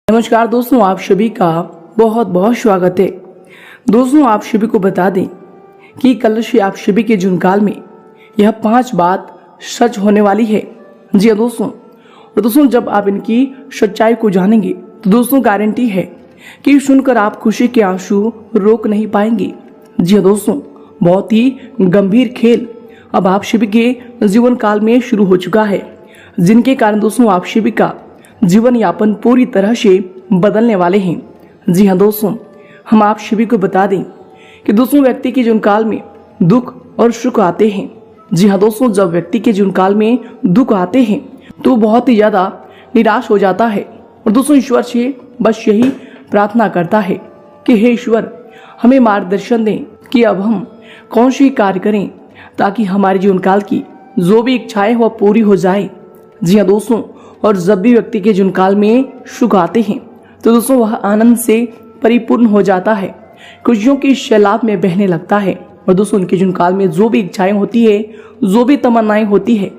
नमस्कार दोस्तों, आप सभी का बहुत बहुत स्वागत है। दोस्तों, आप सभी को बता दें कि कल से आप सभी के जीवनकाल में यह 5 बात सच होने वाली है। जी हाँ दोस्तों, और दोस्तों जब आप इनकी सच्चाई को जानेंगे तो दोस्तों गारंटी है कि सुनकर आप खुशी के आंसू रोक नहीं पाएंगे। जी हाँ दोस्तों, बहुत ही गंभीर खेल अब आप सभी के जीवन काल में शुरू हो चुका है, जिनके कारण दोस्तों आप सभी का जीवन यापन पूरी तरह से बदलने वाले हैं। जी हाँ दोस्तों, हम आप सभी को बता दें कि दोस्तों व्यक्ति के जीवन काल में दुख और सुख आते हैं। जी हाँ दोस्तों, जब व्यक्ति के जीवन काल में दुख आते हैं तो बहुत ही ज्यादा निराश हो जाता है और दोस्तों ईश्वर से बस यही प्रार्थना करता है कि हे ईश्वर, हमें मार्गदर्शन दें कि अब हम कौन सी कार्य करें ताकि हमारे जीवन काल की जो भी इच्छाएं वह पूरी हो जाए। जी हाँ दोस्तों, और जब भी व्यक्ति के जीवन काल में सुख आते हैं तो दोस्तों वह आनंद से परिपूर्ण हो जाता है, खुशियों की सैलाब में बहने लगता है और दोस्तों उनके जीवन काल में जो भी इच्छाएं होती है, जो भी तमन्नाएं होती है,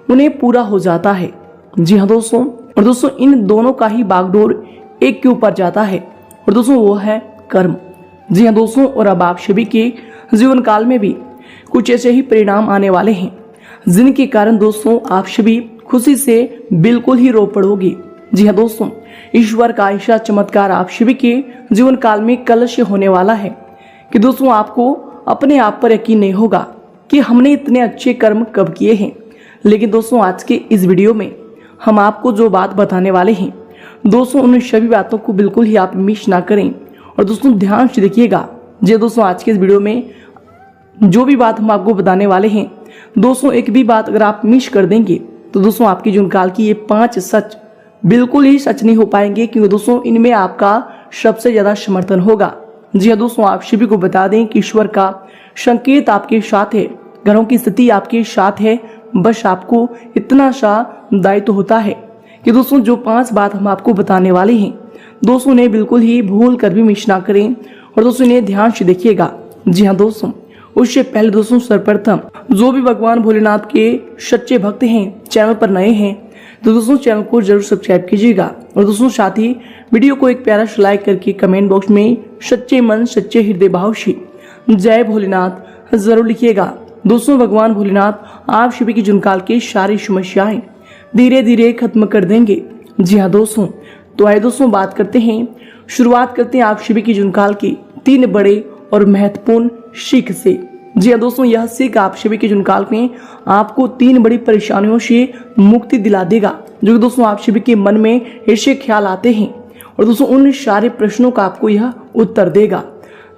उन्हें पूरा हो जाता है। जी हाँ दोस्तों, और दोस्तों इन दोनों का ही बागडोर एक के ऊपर जाता है और दोस्तों वो है कर्म। जी हाँ दोस्तों, और अब आप सभी के जीवन काल में भी कुछ ऐसे ही परिणाम आने वाले हैं जिनके कारण दोस्तों आप सभी खुशी से बिल्कुल ही रो पड़ोगे। जी हाँ दोस्तों, ईश्वर का ऐसा चमत्कार आप सभी के जीवन काल में कल से होने वाला है कि दोस्तों आपको अपने आप पर यकीन नहीं होगा कि हमने इतने अच्छे कर्म कब किए हैं। लेकिन दोस्तों आज के इस वीडियो में हम आपको जो बात बताने वाले हैं दोस्तों, उन सभी बातों को बिल्कुल ही आप मिस ना करें और दोस्तों ध्यान से देखिएगा। जी दोस्तों, आज के इस वीडियो में जो भी बात हम आपको बताने वाले हैं दोस्तों, एक भी बात अगर आप मिस कर देंगे तो दोस्तों आपकी जीवन काल की ये 5 सच बिल्कुल ही सच नहीं हो पाएंगे, क्योंकि दोस्तों इनमें आपका सबसे ज्यादा समर्थन होगा। जी हाँ दोस्तों, आप सभी को बता दें कि ईश्वर का संकेत आपके साथ है, घरों की स्थिति आपके साथ है। बस आपको इतना सा दायित्व होता है कि दोस्तों जो 5 बात हम आपको बताने वाले हैं दोस्तों ने बिल्कुल ही भूल कर भी मिस ना करें और दोस्तों इन्हें ध्यान से देखिएगा। जी हाँ दोस्तों, उससे पहले दोस्तों सर्वप्रथम जो भी भगवान भोलेनाथ के सच्चे भक्त हैं, चैनल पर नए हैं तो दोस्तों चैनल को जरूर सब्सक्राइब कीजिएगा और दोस्तों साथ ही वीडियो को एक प्यारा सा लाइक करके कमेंट बॉक्स में सच्चे मन सच्चे हृदय भाव से जय भोलेनाथ जरूर लिखिएगा। दोस्तों भगवान भोलेनाथ आप सभी की जीवनकाल की सारी समस्याएं धीरे धीरे खत्म कर देंगे। जी हाँ दोस्तों, तो आइए दोस्तों बात करते हैं, शुरुआत करते हैं आप सभी की जीवनकाल की 3 बड़े और महत्वपूर्ण सीख से। जी हाँ दोस्तों, यह सीख आप सभी के जीवनकाल में आपको 3 बड़ी परेशानियों से मुक्ति दिला देगा, जो कि दोस्तों आप सभी के मन में ऐसे ख्याल आते हैं और दोस्तों उन सारे प्रश्नों का आपको यह उत्तर देगा।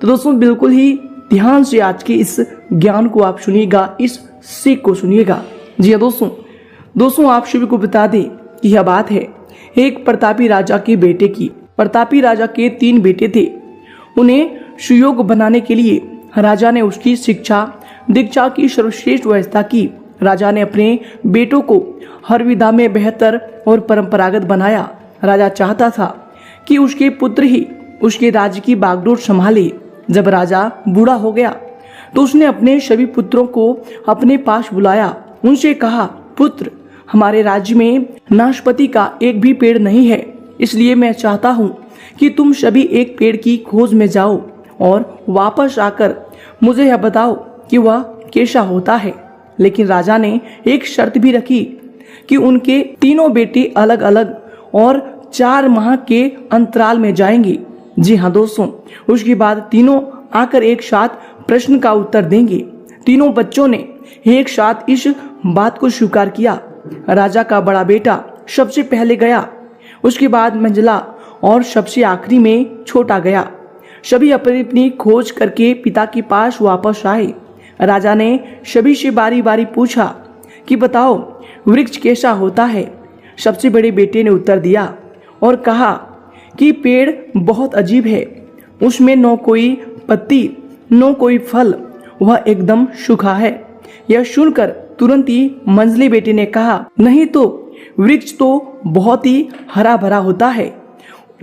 तो दोस्तों बिल्कुल ही ध्यान से आज के इस ज्ञान को आप सुनिएगा, इस सीख को सुनिएगा। जी हाँ दोस्तों आप सभी को बता दें कि यह बात है एक प्रतापी राजा के बेटे की। प्रतापी राजा के 3 बेटे थे। उन्हें सुयोग बनाने के लिए राजा ने उसकी शिक्षा दीक्षा की सर्वश्रेष्ठ व्यवस्था की। राजा ने अपने बेटों को हर विधा में बेहतर और परंपरागत बनाया। राजा चाहता था कि उसके पुत्र ही उसके राज्य की बागडोर संभाले। जब राजा बूढ़ा हो गया तो उसने अपने सभी पुत्रों को अपने पास बुलाया। उनसे कहा, पुत्र, हमारे राज्य में नाशपाती का एक भी पेड़ नहीं है, इसलिए मैं चाहता हूँ कि तुम सभी एक पेड़ की खोज में जाओ और वापस आकर मुझे यह बताओ कि वह कैसा होता है। लेकिन राजा ने एक शर्त भी रखी कि उनके 3 बेटे अलग अलग और 4 माह के अंतराल में जाएंगे। जी हाँ दोस्तों, उसके बाद तीनों आकर एक साथ प्रश्न का उत्तर देंगे। तीनों बच्चों ने एक साथ इस बात को स्वीकार किया। राजा का बड़ा बेटा सबसे पहले गया, उसके बाद मंझला और सबसे आखिरी में छोटा गया। सभी अपनी अपनी खोज करके पिता के पास वापस आए। राजा ने सभी से बारी बारी पूछा कि बताओ वृक्ष कैसा होता है। सबसे बड़े बेटे ने उत्तर दिया और कहा कि पेड़ बहुत अजीब है, उसमें न कोई पत्ती न कोई फल, वह एकदम सूखा है। यह सुनकर तुरंत ही मंझले बेटे ने कहा, नहीं तो वृक्ष तो बहुत ही हरा भरा होता है,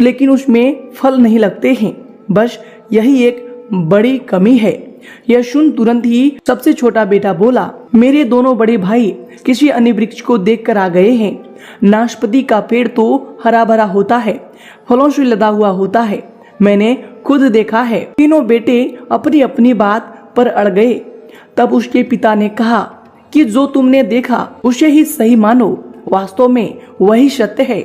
लेकिन उसमें फल नहीं लगते हैं, बस यही एक बड़ी कमी है। यह सुन तुरंत ही सबसे छोटा बेटा बोला, मेरे दोनों बड़े भाई किसी अन्य वृक्ष को देखकर आ गए हैं। नाशपाती का पेड़ तो हरा भरा होता है, फलों से लदा हुआ होता है, मैंने खुद देखा है। तीनों बेटे अपनी अपनी बात पर अड़ गए। तब उसके पिता ने कहा कि जो तुमने देखा उसे ही सही मानो, वास्तव में वही सत्य है।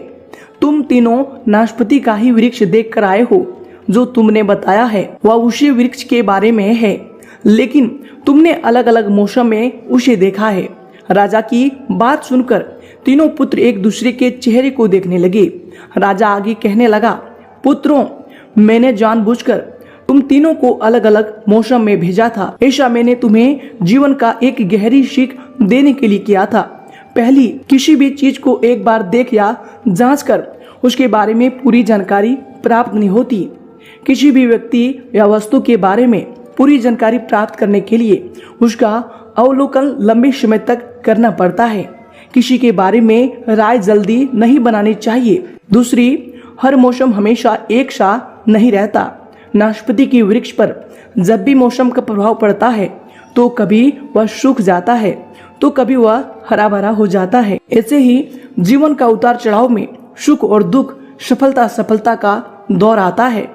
तुम तीनों नाशपाती का ही वृक्ष देख कर आए हो। जो तुमने बताया है वह उसी वृक्ष के बारे में है, लेकिन तुमने अलग अलग मौसम में उसे देखा है। राजा की बात सुनकर तीनों पुत्र एक दूसरे के चेहरे को देखने लगे। राजा आगे कहने लगा, पुत्रों, मैंने जानबूझकर तुम तीनों को अलग अलग मौसम में भेजा था। ऐसा मैंने तुम्हें जीवन का एक गहरी सीख देने के लिए किया था। पहली, किसी भी चीज को एक बार देख या जांच कर उसके बारे में पूरी जानकारी प्राप्त नहीं होती। किसी भी व्यक्ति या वस्तु के बारे में पूरी जानकारी प्राप्त करने के लिए उसका अवलोकन लंबे समय तक करना पड़ता है। किसी के बारे में राय जल्दी नहीं बनानी चाहिए। दूसरी, हर मौसम हमेशा एक सा नहीं रहता। नाशपाती के वृक्ष पर जब भी मौसम का प्रभाव पड़ता है तो कभी वह सूख जाता है तो कभी वह हरा भरा हो जाता है। ऐसे ही जीवन का उतार चढ़ाव में सुख और दुख, सफलता असफलता का दौर आता है।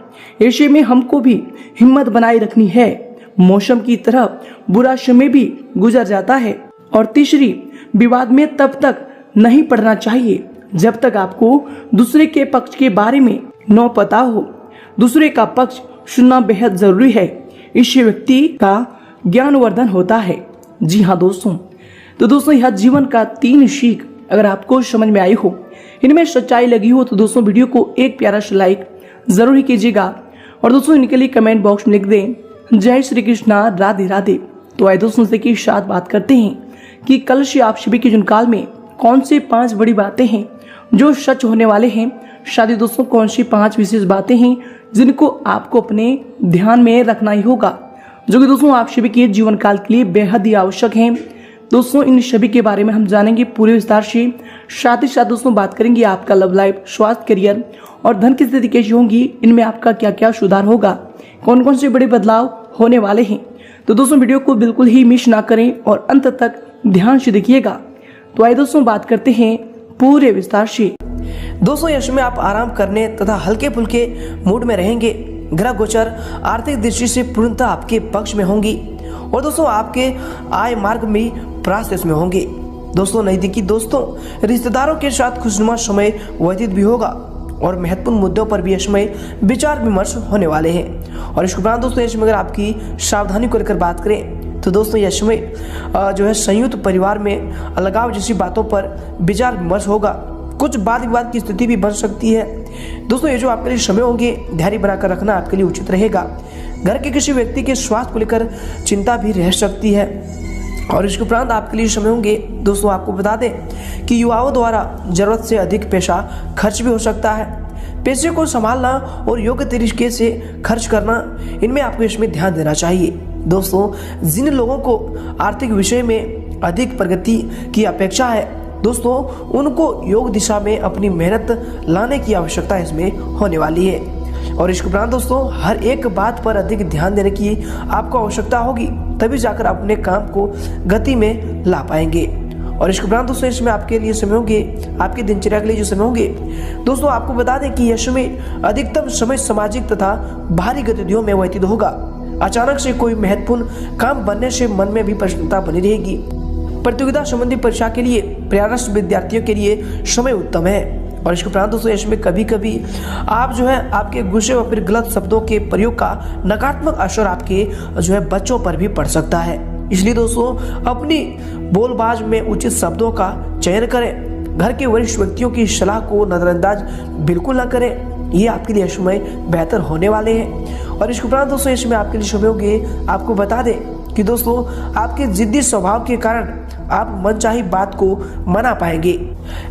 ऐसे में हमको भी हिम्मत बनाए रखनी है। मौसम की तरह बुरा समय भी गुजर जाता है। और तीसरी, विवाद में तब तक नहीं पड़ना चाहिए जब तक आपको दूसरे के पक्ष के बारे में न पता हो। दूसरे का पक्ष सुनना बेहद जरूरी है। इससे व्यक्ति का ज्ञानवर्धन होता है। जी हाँ दोस्तों, तो दोस्तों यह जीवन का 3 सीख अगर आपको समझ में आई हो, इनमें सच्चाई लगी हो, तो दोस्तों वीडियो को एक प्यारा सा लाइक जरूर ही कीजिएगा। और दोस्तों इनके लिए कमेंट बॉक्स में लिख दें, जय श्री कृष्णा, राधे राधे। तो आइए दोस्तों से की साथ बात करते हैं कि कल से आप सभी के जुनकाल में कौन से 5 बड़ी बातें हैं जो सच होने वाले हैं। शादी दोस्तों कौन सी 5 विशेष बातें हैं जिनको आपको अपने ध्यान में रखना ही होगा, जो कि दोस्तों आप सभी के जीवन काल के लिए बेहद ही आवश्यक हैं। दोस्तों इन सभी के बारे में हम जानेंगे पूरे विस्तार से। साथ ही साथ दोस्तों बात करेंगे आपका लव लाइफ, स्वास्थ्य, करियर और धन की स्थिति कैसी होगी, इनमें आपका क्या क्या सुधार होगा, कौन कौन से बड़े बदलाव होने वाले हैं। तो दोस्तों वीडियो को बिल्कुल ही मिस ना करें और अंत तक ध्यान से देखिएगा। तो आइए दोस्तों बात करते हैं पूरे विस्तार से। दोस्तों यश में आप आराम करने तथा हल्के फुल्के मूड में रहेंगे। ग्रह गोचर आर्थिक दृष्टि से पूर्णतः आपके पक्ष में होंगी और दोस्तों आपके आय मार्ग में प्रोसेस में होंगे। दोस्तों नजदीकी दोस्तों, रिश्तेदारों के साथ खुशनुमा समय व्यतीत भी होगा और महत्वपूर्ण मुद्दों पर भी यश में विचार विमर्श होने वाले हैं। और इसके उपरांत दोस्तों यश में अगर आपकी सावधानी को लेकर बात करें तो दोस्तों यश में जो है संयुक्त परिवार में अलगाव जैसी बातों पर विचार विमर्श होगा। कुछ वाद विवाद की स्थिति भी बन सकती है। दोस्तों ये जो आपके लिए समय होंगे, धैर्य बनाकर रखना आपके लिए उचित रहेगा। घर के किसी व्यक्ति के स्वास्थ्य को लेकर चिंता भी रह सकती है। और इसके उपरांत आपके लिए समय होंगे दोस्तों, आपको बता दें कि युवाओं द्वारा जरूरत से अधिक पैसा खर्च भी हो सकता है। पैसे को संभालना और योग्य तरीके से खर्च करना, इनमें आपको इसमें ध्यान देना चाहिए। दोस्तों जिन लोगों को आर्थिक विषय में अधिक प्रगति की अपेक्षा है, दोस्तों उनको योग दिशा में अपनी मेहनत लाने की आवश्यकता इसमें होने वाली है। और इसके उपरांत दोस्तों हर एक बात पर अधिक ध्यान देने की आपको आवश्यकता होगी, तभी जाकर अपने काम को गति में ला पाएंगे। और इसके उपरांत दोस्तों इसमें आपके लिए समय होंगे, आपकी दिनचर्या के लिए जो समय होंगे, दोस्तों आपको बता दें कि यश में अधिकतम समय सामाजिक तथा बाहरी गतिविधियों में व्यतीत होगा। अचानक से कोई महत्वपूर्ण काम बनने से मन में भी प्रसन्नता बनी रहेगी। प्रतियोगिता संबंधी परीक्षा के लिए प्रयासरत विद्यार्थियों के लिए समय उत्तम है। और इसके उपरांत दोस्तों इसमें कभी कभी आप जो है आपके गुस्से व फिर गलत शब्दों के प्रयोग का नकारात्मक असर आपके जो है बच्चों पर भी पड़ सकता है। इसलिए दोस्तों अपनी बोलबाज में उचित शब्दों का चयन करें। घर के वरिष्ठ व्यक्तियों की सलाह को नजरअंदाज बिल्कुल न करें, ये आपके लिए समय बेहतर होने वाले हैं। और इसके उपरांत दोस्तों इसमें आपके लिए समय होंगे, आपको बता दें कि दोस्तों आपके जिद्दी स्वभाव के कारण आप मनचाही बात को मना पाएंगे,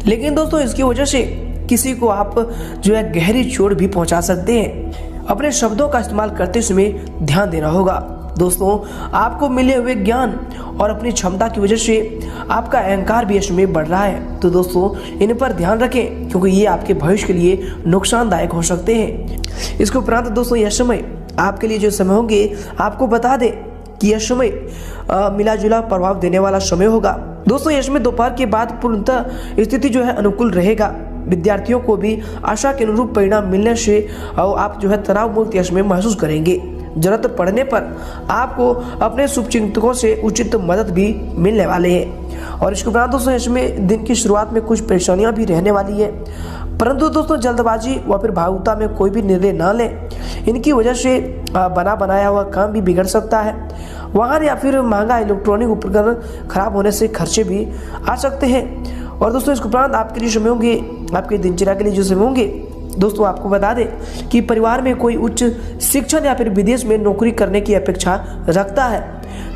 लेकिन दोस्तों इसकी वजह से किसी को आप जो है गहरी चोट भी पहुंचा सकते हैं। अपने शब्दों का इस्तेमाल करते समय ध्यान देना होगा। दोस्तों आपको मिले हुए ज्ञान और अपनी क्षमता की वजह से आपका अहंकार भी इसमें बढ़ रहा है, तो दोस्तों इन पर ध्यान रखें क्योंकि ये आपके भविष्य के लिए नुकसानदायक हो सकते हैं। इसके उपरांत दोस्तों यह समय आपके लिए जो समय होंगे, आपको बता दें कि यह समय मिला जुला प्रभाव देने वाला समय होगा। दोस्तों यश में दोपहर के बाद पूर्णतः स्थिति जो है अनुकूल रहेगा। विद्यार्थियों को भी आशा के अनुरूप परिणाम मिलने से आप जो है तनाव मुक्त यश में महसूस करेंगे। जरूरत पड़ने पर आपको अपने शुभचिंतकों से उचित मदद भी मिलने वाले हैं। और इसके उपरांत दोस्तों इसमें दिन की शुरुआत में कुछ परेशानियां भी रहने वाली है, परंतु दोस्तों जल्दबाजी व फिर भावुकता में कोई भी निर्णय ना लें। इनकी वजह से बना बनाया हुआ काम भी बिगड़ सकता है। वाहन या फिर महंगा इलेक्ट्रॉनिक उपकरण खराब होने से खर्चे भी आ सकते हैं। और दोस्तों इसके उपरांत आपके लिए समय होंगे, आपके दिनचर्या के लिए जो समय होंगे, दोस्तों आपको बता दें कि परिवार में कोई उच्च शिक्षण या फिर विदेश में नौकरी करने की अपेक्षा रखता है,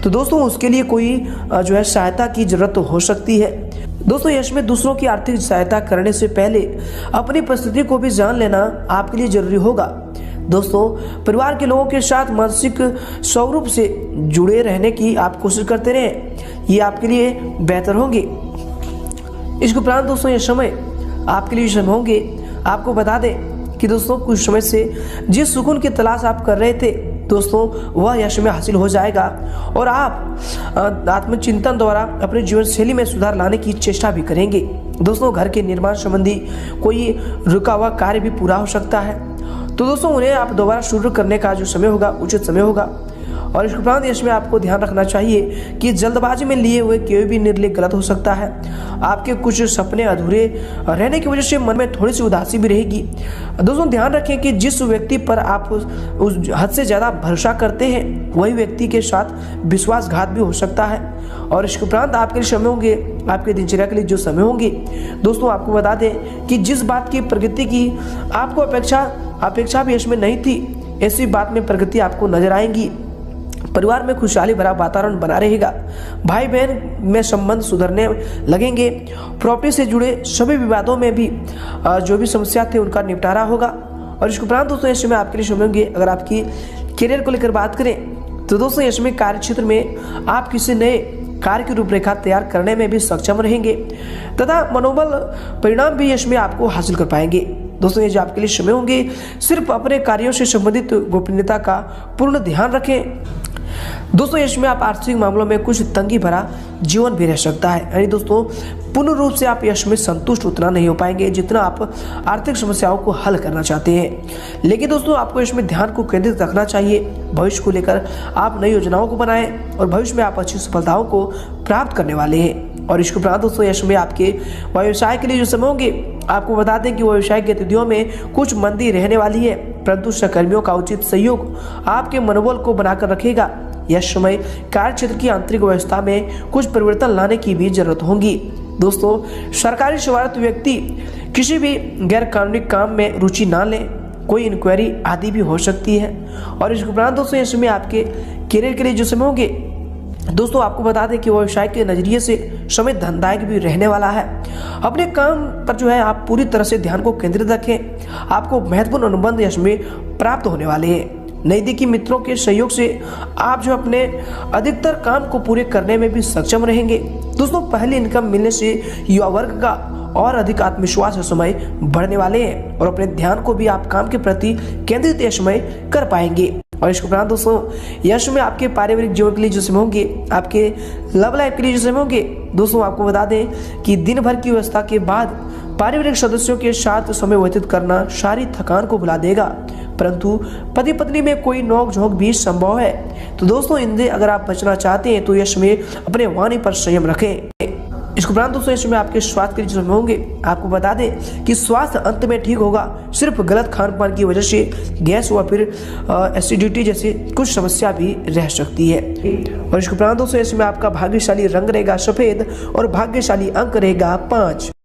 तो दोस्तों उसके लिए कोई जो है सहायता की जरूरत हो सकती है। दोस्तों यश में दूसरों की आर्थिक सहायता करने से पहले अपनी परिस्थिति को भी जान लेना आपके लिए जरूरी होगा। दोस्तों परिवार के लोगों के साथ मानसिक स्वरूप से जुड़े रहने की आप कोशिश करते रहें, ये आपके लिए बेहतर होंगे। इसके उपरांत दोस्तों ये समय आपके लिए समय होंगे। आपको बता दें कि दोस्तों कुछ समय से जिस सुकून की तलाश आप कर रहे थे दोस्तों वह यश में हासिल हो जाएगा और आप आत्मचिंतन द्वारा अपने जीवन शैली में सुधार लाने की चेष्टा भी करेंगे। दोस्तों घर के निर्माण संबंधी कोई रुका हुआ कार्य भी पूरा हो सकता है, तो दोस्तों उन्हें आप दोबारा शुरू करने का जो समय होगा उचित समय होगा। और इसके उपरांत इसमें आपको ध्यान रखना चाहिए कि जल्दबाजी में लिए हुए कोई भी निर्णय गलत हो सकता है। आपके कुछ सपने अधूरे रहने की वजह से मन में थोड़ी सी उदासी भी रहेगी। दोस्तों ध्यान रखें कि जिस व्यक्ति पर आप उस हद से ज़्यादा भरोसा करते हैं वही व्यक्ति के साथ विश्वासघात भी हो सकता है। और इसके उपरांत आपके लिए समय होंगे, आपके दिनचर्या के लिए जो समय होंगे, दोस्तों आपको बता दें कि जिस बात की प्रगति की आपको अपेक्षा भी इसमें नहीं थी, ऐसी बात में प्रगति आपको नजर आएंगी। परिवार में खुशहाली भरा वातावरण बना रहेगा। भाई बहन में संबंध सुधरने लगेंगे। प्रॉपर्टी से जुड़े सभी विवादों में भी जो भी समस्या थे उनका निपटारा होगा। और इसके उपरांत दोस्तों इसमें आपके लिए समय होंगे। अगर आपकी करियर को लेकर बात करें तो दोस्तों इसमें कार्य क्षेत्र में आप किसी नए कार्य की रूपरेखा तैयार करने में भी सक्षम रहेंगे तथा मनोबल परिणाम भी इसमें आपको हासिल कर पाएंगे। दोस्तों ये जो आपके लिए समय होंगे, सिर्फ अपने कार्यों से संबंधित गोपनीयता का पूर्ण ध्यान रखें। दोस्तों इसमें आप आर्थिक मामलों में कुछ तंगी भरा जीवन भी रह सकता है, यानी दोस्तों पूर्ण रूप से आप यश में संतुष्ट उतना नहीं हो पाएंगे जितना आप आर्थिक समस्याओं को हल करना चाहते हैं। लेकिन दोस्तों आपको इसमें ध्यान को केंद्रित रखना चाहिए। भविष्य को लेकर आप नई योजनाओं को बनाएं और भविष्य में आप अच्छी सफलताओं को प्राप्त करने वाले हैं। और इसके उपरांत दोस्तों यश में आपके व्यवसाय के लिए जो समय होंगे, आपको बता दें कि व्यवसाय गतिविधियों में कुछ मंदी रहने वाली है, परंतु सहकर्मियों का उचित सहयोग आपके मनोबल को बनाकर रखेगा। यह समय कार्य क्षेत्र की आंतरिक व्यवस्था में कुछ परिवर्तन लाने की भी जरूरत होगी। दोस्तों सरकारी सेवारत व्यक्ति किसी भी गैर कानूनी काम में रुचि ना लें, कोई इंक्वायरी आदि भी हो सकती है। और इसके उपरांत दोस्तों इसमें आपके करियर के लिए जो समय होंगे, दोस्तों आपको बता दें कि व्यवसाय के नजरिए से समय धनदायक भी रहने वाला है। अपने काम पर जो है आप पूरी तरह से ध्यान को केंद्रित रखें। आपको महत्वपूर्ण अनुबंध यश में प्राप्त होने वाले हैं। नजदीकी मित्रों के सहयोग से आप जो अपने अधिकतर काम को पूरे करने में भी सक्षम रहेंगे। दोस्तों पहली इनकम मिलने से युवा वर्ग का और अधिक आत्मविश्वास समय बढ़ने वाले हैं और अपने ध्यान को भी आप काम के प्रति केंद्रित यह समय कर पाएंगे। और इसके उपरांत दोस्तों यश में आपके पारिवारिक जीवन के लिए जो समय होंगे, आपके लव लाइफ के लिए जो समय होंगे, दोस्तों आपको बता दें कि दिन भर की व्यवस्था के बाद पारिवारिक सदस्यों के साथ समय व्यतीत करना शारीरिक थकान को भुला देगा, परंतु पति पत्नी में कोई नोक झोंक भी संभव है। तो दोस्तों इनसे अगर आप बचना चाहते हैं तो यश में अपने वाणी पर संयम रखें। इसके उपरांत दोस्तों इसमें आपके स्वास्थ्य के लिए होंगे, आपको बता दें कि स्वास्थ्य अंत में ठीक होगा। सिर्फ गलत खान पान की वजह से गैस व फिर एसिडिटी जैसी कुछ समस्या भी रह सकती है। और इसके उपरांत दोस्तों इसमें आपका भाग्यशाली रंग रहेगा सफेद और भाग्यशाली अंक रहेगा 5।